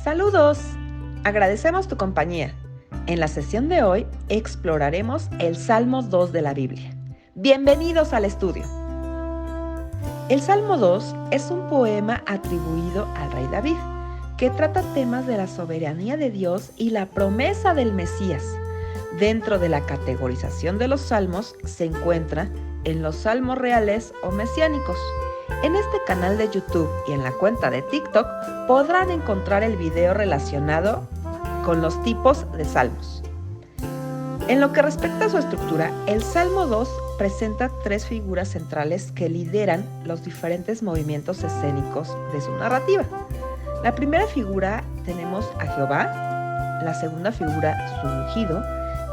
Saludos, agradecemos tu compañía. En la sesión de hoy exploraremos el Salmo 2 de la Biblia. Bienvenidos al estudio. El Salmo 2 es un poema atribuido al rey David, que trata temas de la soberanía de Dios y la promesa del Mesías. Dentro de la categorización de los salmos se encuentra en los salmos reales o mesiánicos. En este canal de YouTube y en la cuenta de TikTok podrán encontrar el video relacionado con los tipos de salmos. En lo que respecta a su estructura, el Salmo 2 presenta tres figuras centrales que lideran los diferentes movimientos escénicos de su narrativa. La primera figura tenemos a Jehová, la segunda figura su ungido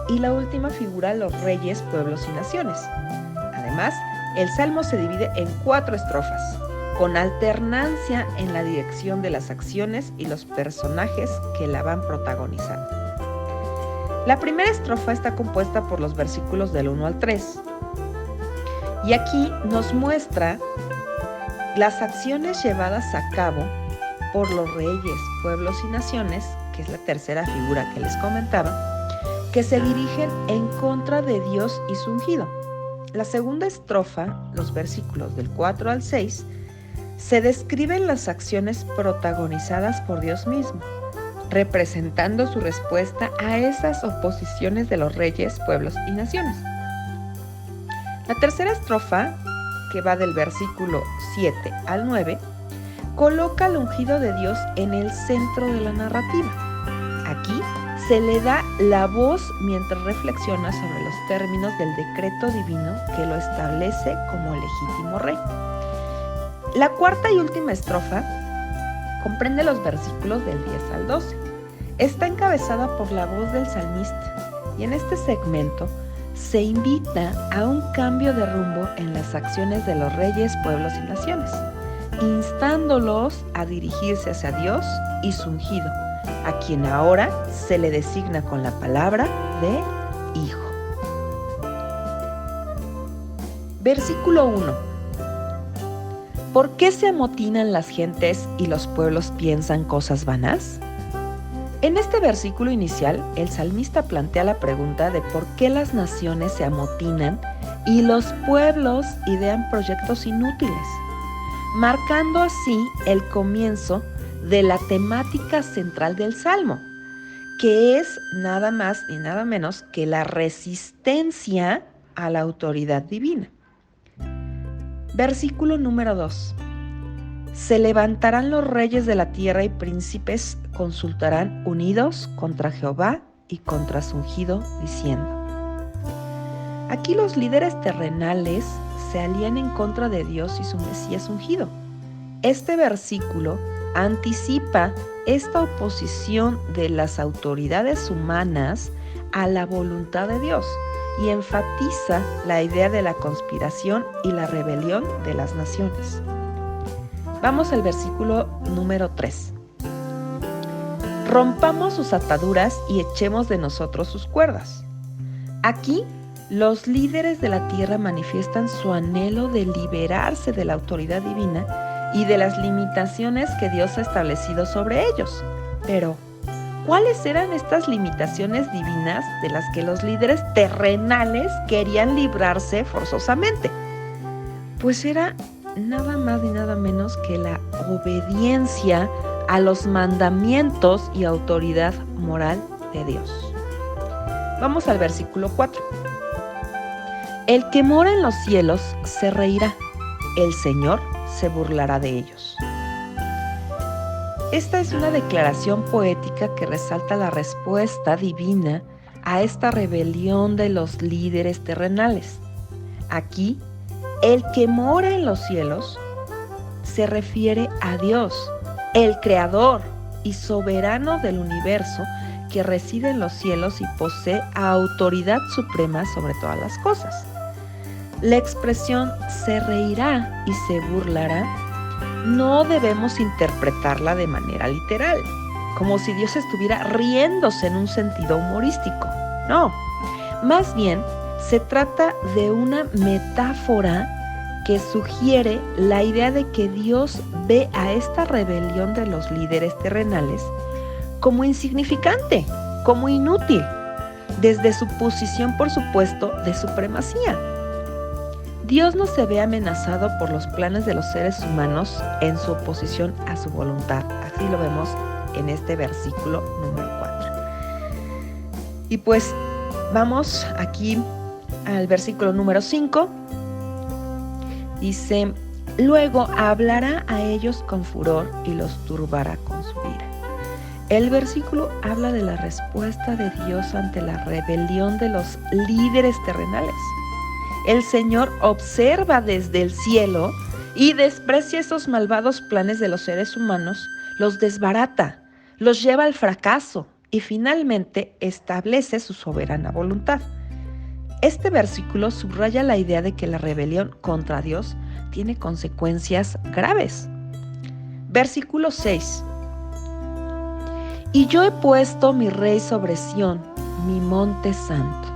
y la última figura los reyes, pueblos y naciones. Además, el Salmo se divide en 4 estrofas, con alternancia en la dirección de las acciones y los personajes que la van protagonizando. La primera estrofa está compuesta por los versículos del 1 al 3. Y aquí nos muestra las acciones llevadas a cabo por los reyes, pueblos y naciones, que es la tercera figura que les comentaba, que se dirigen en contra de Dios y su ungido. La segunda estrofa, los versículos del 4 al 6, se describen las acciones protagonizadas por Dios mismo, representando su respuesta a esas oposiciones de los reyes, pueblos y naciones. La tercera estrofa, que va del versículo 7 al 9, coloca al ungido de Dios en el centro de la narrativa. Aquí se le da la voz mientras reflexiona sobre los términos del decreto divino que lo establece como legítimo rey. La cuarta y última estrofa comprende los versículos del 10 al 12. Está encabezada por la voz del salmista y en este segmento se invita a un cambio de rumbo en las acciones de los reyes, pueblos y naciones, instándolos a dirigirse hacia Dios y su ungido, a quien ahora se le designa con la palabra de Hijo. Versículo 1. ¿Por qué se amotinan las gentes y los pueblos piensan cosas vanas? En este versículo inicial, el salmista plantea la pregunta de por qué las naciones se amotinan y los pueblos idean proyectos inútiles, marcando así el comienzo de la temática central del Salmo, que es nada más y nada menos que la resistencia a la autoridad divina. Versículo número 2. Se levantarán los reyes de la tierra y príncipes consultarán unidos contra Jehová y contra su ungido, diciendo. Aquí los líderes terrenales se alían en contra de Dios y su Mesías ungido. Este versículo anticipa esta oposición de las autoridades humanas a la voluntad de Dios y enfatiza la idea de la conspiración y la rebelión de las naciones. Vamos al versículo número 3. Rompamos sus ataduras y echemos de nosotros sus cuerdas. Aquí, los líderes de la tierra manifiestan su anhelo de liberarse de la autoridad divina y de las limitaciones que Dios ha establecido sobre ellos. Pero, ¿cuáles eran estas limitaciones divinas de las que los líderes terrenales querían librarse forzosamente? Pues era nada más y nada menos que la obediencia a los mandamientos y autoridad moral de Dios. Vamos al versículo 4. El que mora en los cielos se reirá, el Señor se burlará de ellos. Esta es una declaración poética que resalta la respuesta divina a esta rebelión de los líderes terrenales. Aquí, el que mora en los cielos se refiere a Dios, el creador y soberano del universo que reside en los cielos y posee autoridad suprema sobre todas las cosas. La expresión se reirá y se burlará no debemos interpretarla de manera literal, como si Dios estuviera riéndose en un sentido humorístico. No, más bien se trata de una metáfora que sugiere la idea de que Dios ve a esta rebelión de los líderes terrenales como insignificante, como inútil, desde su posición, por supuesto, de supremacía. Dios no se ve amenazado por los planes de los seres humanos en su oposición a su voluntad. Así lo vemos en este versículo número 4. Y pues vamos aquí al versículo número 5. Dice: luego hablará a ellos con furor y los turbará con su ira. El versículo habla de la respuesta de Dios ante la rebelión de los líderes terrenales. El Señor observa desde el cielo y desprecia esos malvados planes de los seres humanos, los desbarata, los lleva al fracaso y finalmente establece su soberana voluntad. Este versículo subraya la idea de que la rebelión contra Dios tiene consecuencias graves. Versículo 6. Y yo he puesto mi rey sobre Sión, mi monte santo.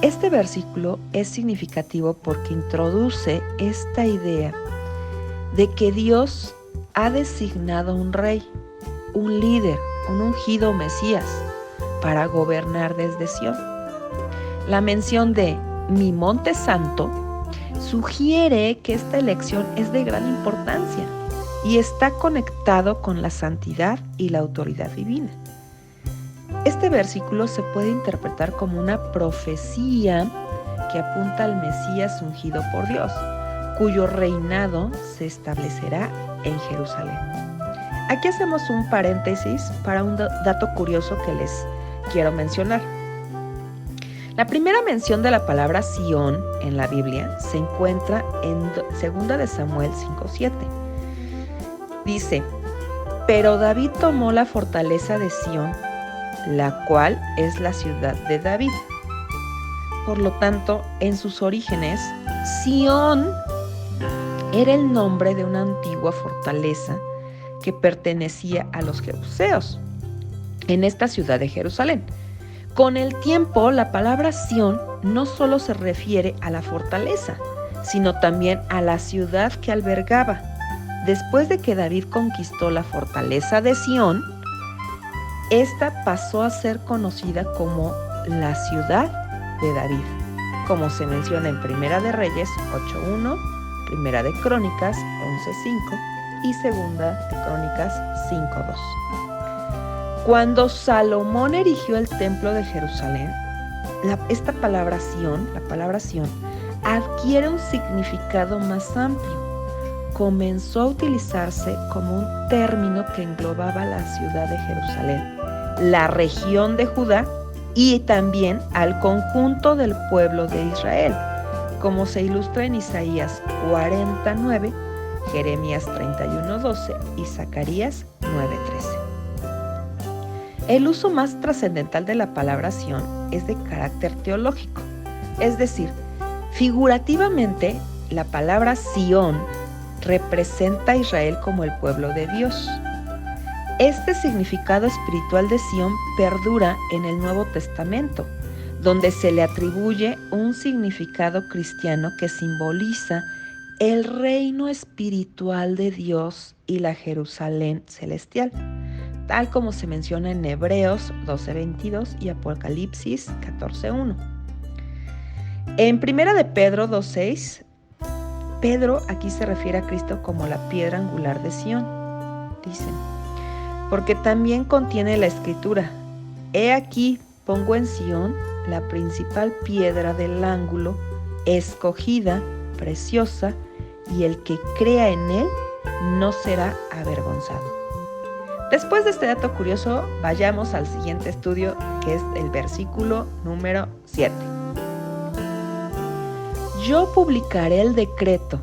Este versículo es significativo porque introduce esta idea de que Dios ha designado un rey, un líder, un ungido Mesías para gobernar desde Sión. La mención de mi monte santo sugiere que esta elección es de gran importancia y está conectado con la santidad y la autoridad divina. Este versículo se puede interpretar como una profecía que apunta al Mesías ungido por Dios, cuyo reinado se establecerá en Jerusalén. Aquí hacemos un paréntesis para un dato curioso que les quiero mencionar. La primera mención de la palabra Sión en la Biblia se encuentra en 2 de Samuel 5:7. Dice: pero David tomó la fortaleza de Sión, la cual es la ciudad de David. Por lo tanto, en sus orígenes, Sión era el nombre de una antigua fortaleza que pertenecía a los jebuseos en esta ciudad de Jerusalén. Con el tiempo, la palabra Sión no solo se refiere a la fortaleza, sino también a la ciudad que albergaba. Después de que David conquistó la fortaleza de Sión, esta pasó a ser conocida como la ciudad de David, como se menciona en Primera de Reyes 8:1, Primera de Crónicas 11:5 y Segunda de Crónicas 5:2. Cuando Salomón erigió el templo de Jerusalén, esta palabra Sión, la palabra Sión, adquiere un significado más amplio. Comenzó a utilizarse como un término que englobaba la ciudad de Jerusalén, la región de Judá y también al conjunto del pueblo de Israel, como se ilustra en Isaías 49, Jeremías 31:12 y Zacarías 9:13. El uso más trascendental de la palabra Sión es de carácter teológico, es decir, figurativamente la palabra Sión representa a Israel como el pueblo de Dios. Este significado espiritual de Sión perdura en el Nuevo Testamento, donde se le atribuye un significado cristiano que simboliza el reino espiritual de Dios y la Jerusalén celestial, tal como se menciona en Hebreos 12:22 y Apocalipsis 14:1. En Primera de Pedro 2:6, Pedro aquí se refiere a Cristo como la piedra angular de Sión. Dice: porque también contiene la escritura: he aquí pongo en Sión la principal piedra del ángulo, escogida, preciosa, y el que crea en él no será avergonzado. Después de este dato curioso, vayamos al siguiente estudio, que es el versículo número 7. Yo publicaré el decreto.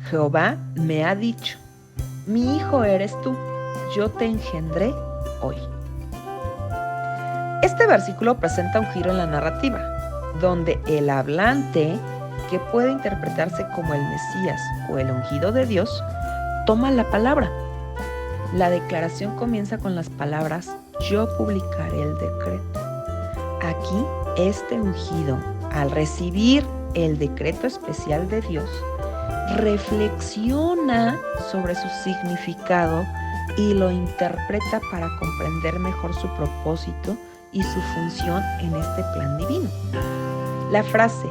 Jehová me ha dicho: mi hijo eres tú, yo te engendré hoy. Este versículo presenta un giro en la narrativa, donde el hablante, que puede interpretarse como el Mesías o el ungido de Dios, toma la palabra. La declaración comienza con las palabras: yo publicaré el decreto. Aquí, este ungido, al recibir el decreto especial de Dios, reflexiona sobre su significado y lo interpreta para comprender mejor su propósito y su función en este plan divino. La frase,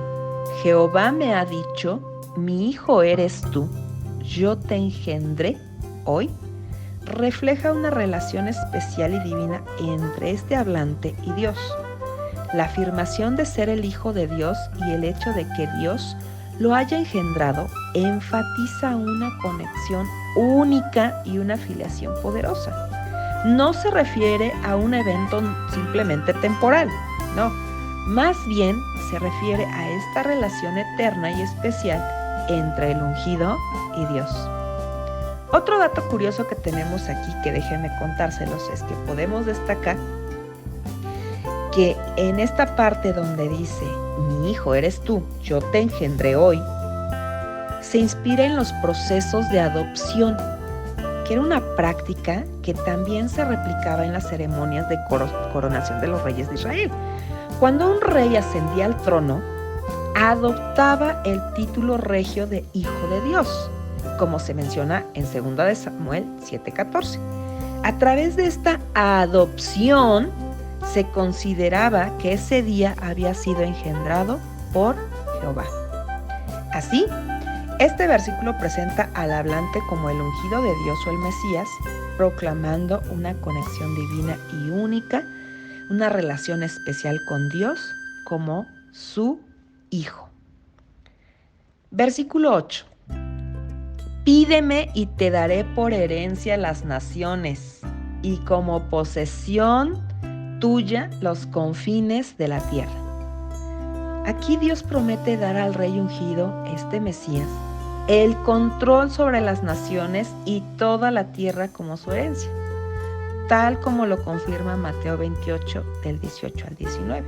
Jehová me ha dicho, mi hijo eres tú, yo te engendré hoy, refleja una relación especial y divina entre este hablante y Dios. La afirmación de ser el Hijo de Dios y el hecho de que Dios lo haya engendrado enfatiza una conexión única y una filiación poderosa. No se refiere a un evento simplemente temporal, no, más bien se refiere a esta relación eterna y especial entre el ungido y Dios. Otro dato curioso que tenemos aquí, que déjenme contárselos, es que podemos destacar que en esta parte donde dice, mi hijo eres tú, yo te engendré hoy, se inspira en los procesos de adopción, que era una práctica que también se replicaba en las ceremonias de coronación de los reyes de Israel. Cuando un rey ascendía al trono, adoptaba el título regio de Hijo de Dios, como se menciona en 2 de Samuel 7:14. A través de esta adopción, se consideraba que ese día había sido engendrado por Jehová. Así, este versículo presenta al hablante como el ungido de Dios o el Mesías, proclamando una conexión divina y única, una relación especial con Dios como su Hijo. Versículo 8. Pídeme y te daré por herencia las naciones, y como posesión tuya los confines de la tierra. Aquí Dios promete dar al rey ungido, este Mesías, el control sobre las naciones y toda la tierra como su herencia, tal como lo confirma Mateo 28, del 18 al 19.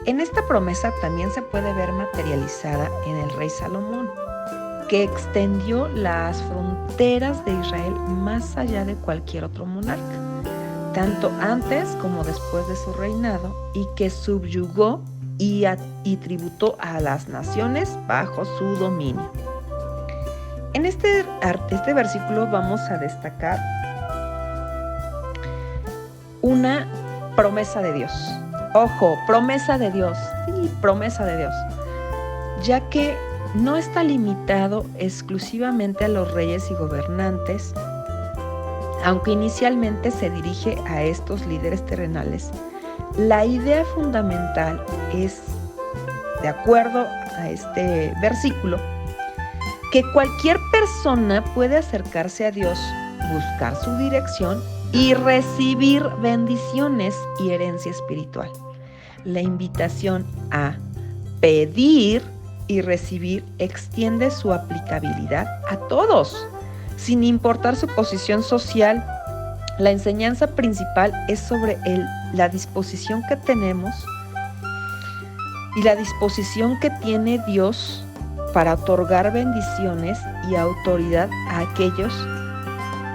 En esta promesa también se puede ver materializada en el rey Salomón, que extendió las fronteras de Israel más allá de cualquier otro monarca, tanto antes como después de su reinado, y que subyugó y tributó a las naciones bajo su dominio. En este versículo vamos a destacar una promesa de Dios. Ojo, promesa de Dios, sí, promesa de Dios, ya que no está limitado exclusivamente a los reyes y gobernantes, aunque inicialmente se dirige a estos líderes terrenales. La idea fundamental es, de acuerdo a este versículo, que cualquier persona puede acercarse a Dios, buscar su dirección y recibir bendiciones y herencia espiritual. La invitación a pedir y recibir extiende su aplicabilidad a todos, sin importar su posición social. La enseñanza principal es sobre la disposición que tenemos y la disposición que tiene Dios para otorgar bendiciones y autoridad a aquellos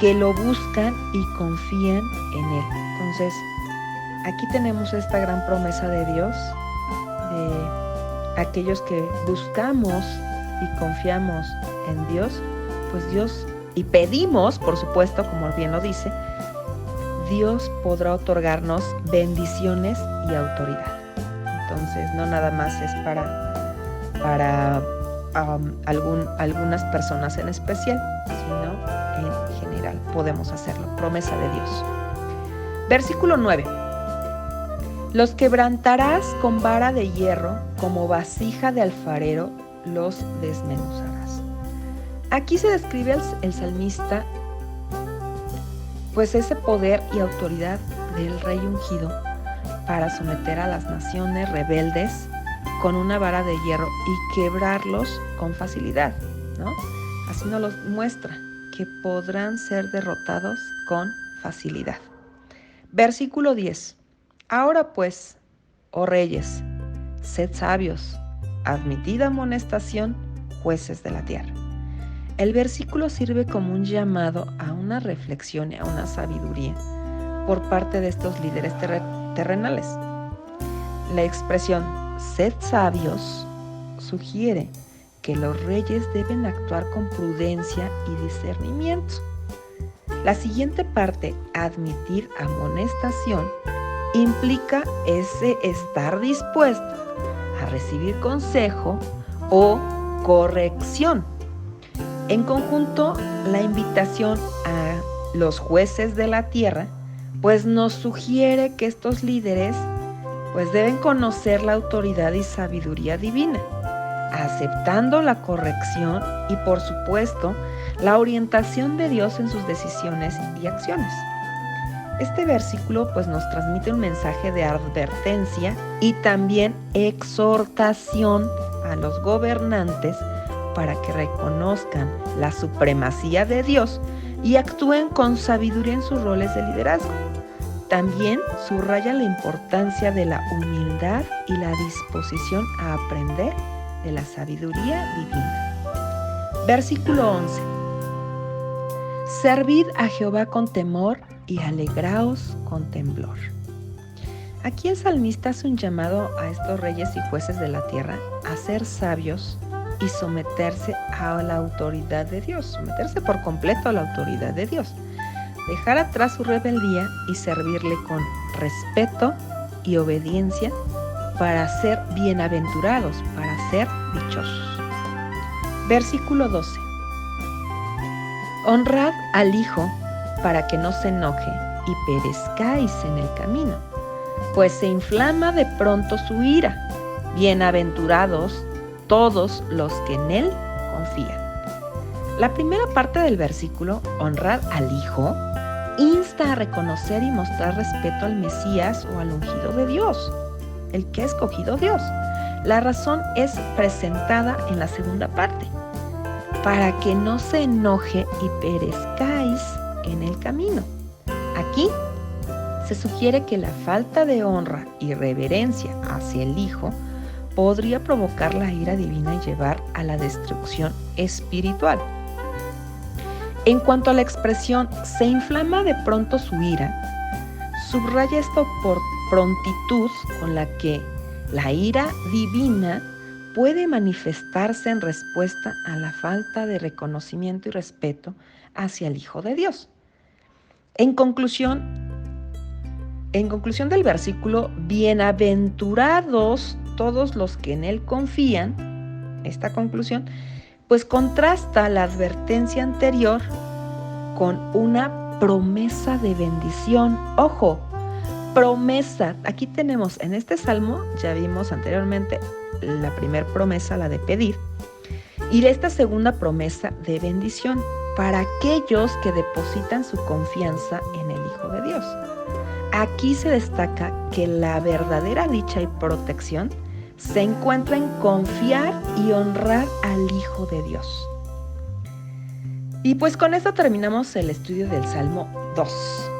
que lo buscan y confían en Él. Entonces, aquí tenemos esta gran promesa de Dios, de aquellos que buscamos y confiamos en Dios, pues Dios, y pedimos, por supuesto, como bien lo dice, Dios podrá otorgarnos bendiciones y autoridad. Entonces, no nada más es para algunas personas en especial, sino en general podemos hacerlo. Promesa de Dios. Versículo 9. Los quebrantarás con vara de hierro, como vasija de alfarero los desmenuzarás. Aquí se describe el salmista, pues ese poder y autoridad del rey ungido para someter a las naciones rebeldes con una vara de hierro y quebrarlos con facilidad, ¿no? Así nos los muestra, que podrán ser derrotados con facilidad. Versículo 10. Ahora pues, oh reyes, sed sabios, admitid amonestación, jueces de la tierra. El versículo sirve como un llamado a una reflexión y a una sabiduría por parte de estos líderes terrenales. La expresión sed sabios sugiere que los reyes deben actuar con prudencia y discernimiento. La siguiente parte, admitir amonestación, implica ese estar dispuesto a recibir consejo o corrección. En conjunto, la invitación a los jueces de la tierra, pues nos sugiere que estos líderes pues deben conocer la autoridad y sabiduría divina, aceptando la corrección y por supuesto la orientación de Dios en sus decisiones y acciones. Este versículo pues nos transmite un mensaje de advertencia y también exhortación a los gobernantes para que reconozcan la supremacía de Dios y actúen con sabiduría en sus roles de liderazgo. También subraya la importancia de la humildad y la disposición a aprender de la sabiduría divina. Versículo 11. Servid a Jehová con temor y alegraos con temblor. Aquí el salmista hace un llamado a estos reyes y jueces de la tierra a ser sabios y someterse a la autoridad de Dios, someterse por completo a la autoridad de Dios, dejar atrás su rebeldía y servirle con respeto y obediencia para ser bienaventurados, para ser dichosos. Versículo 12. Honrad al Hijo para que no se enoje y perezcáis en el camino, pues se inflama de pronto su ira. Bienaventurados todos los que en Él confían. La primera parte del versículo, honrar al Hijo, insta a reconocer y mostrar respeto al Mesías o al ungido de Dios, el que ha escogido Dios. La razón es presentada en la segunda parte, para que no se enoje y perezcáis en el camino. Aquí se sugiere que la falta de honra y reverencia hacia el Hijo podría provocar la ira divina y llevar a la destrucción espiritual. En cuanto a la expresión se inflama de pronto su ira, subraya esto por prontitud con la que la ira divina puede manifestarse en respuesta a la falta de reconocimiento y respeto hacia el Hijo de Dios. En conclusión del versículo, bienaventurados todos los que en Él confían, esta conclusión, pues contrasta la advertencia anterior con una promesa de bendición. Ojo, promesa. Aquí tenemos en este salmo, ya vimos anteriormente la primera promesa, la de pedir, y esta segunda promesa de bendición para aquellos que depositan su confianza en el Hijo de Dios. Aquí se destaca que la verdadera dicha y protección se encuentra en confiar y honrar al Hijo de Dios. Y pues con esto terminamos el estudio del Salmo 2.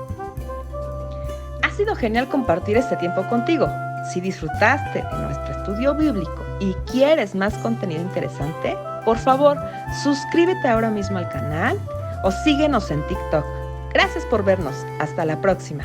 Ha sido genial compartir este tiempo contigo. Si disfrutaste de nuestro estudio bíblico y quieres más contenido interesante, por favor, suscríbete ahora mismo al canal o síguenos en TikTok. Gracias por vernos. Hasta la próxima.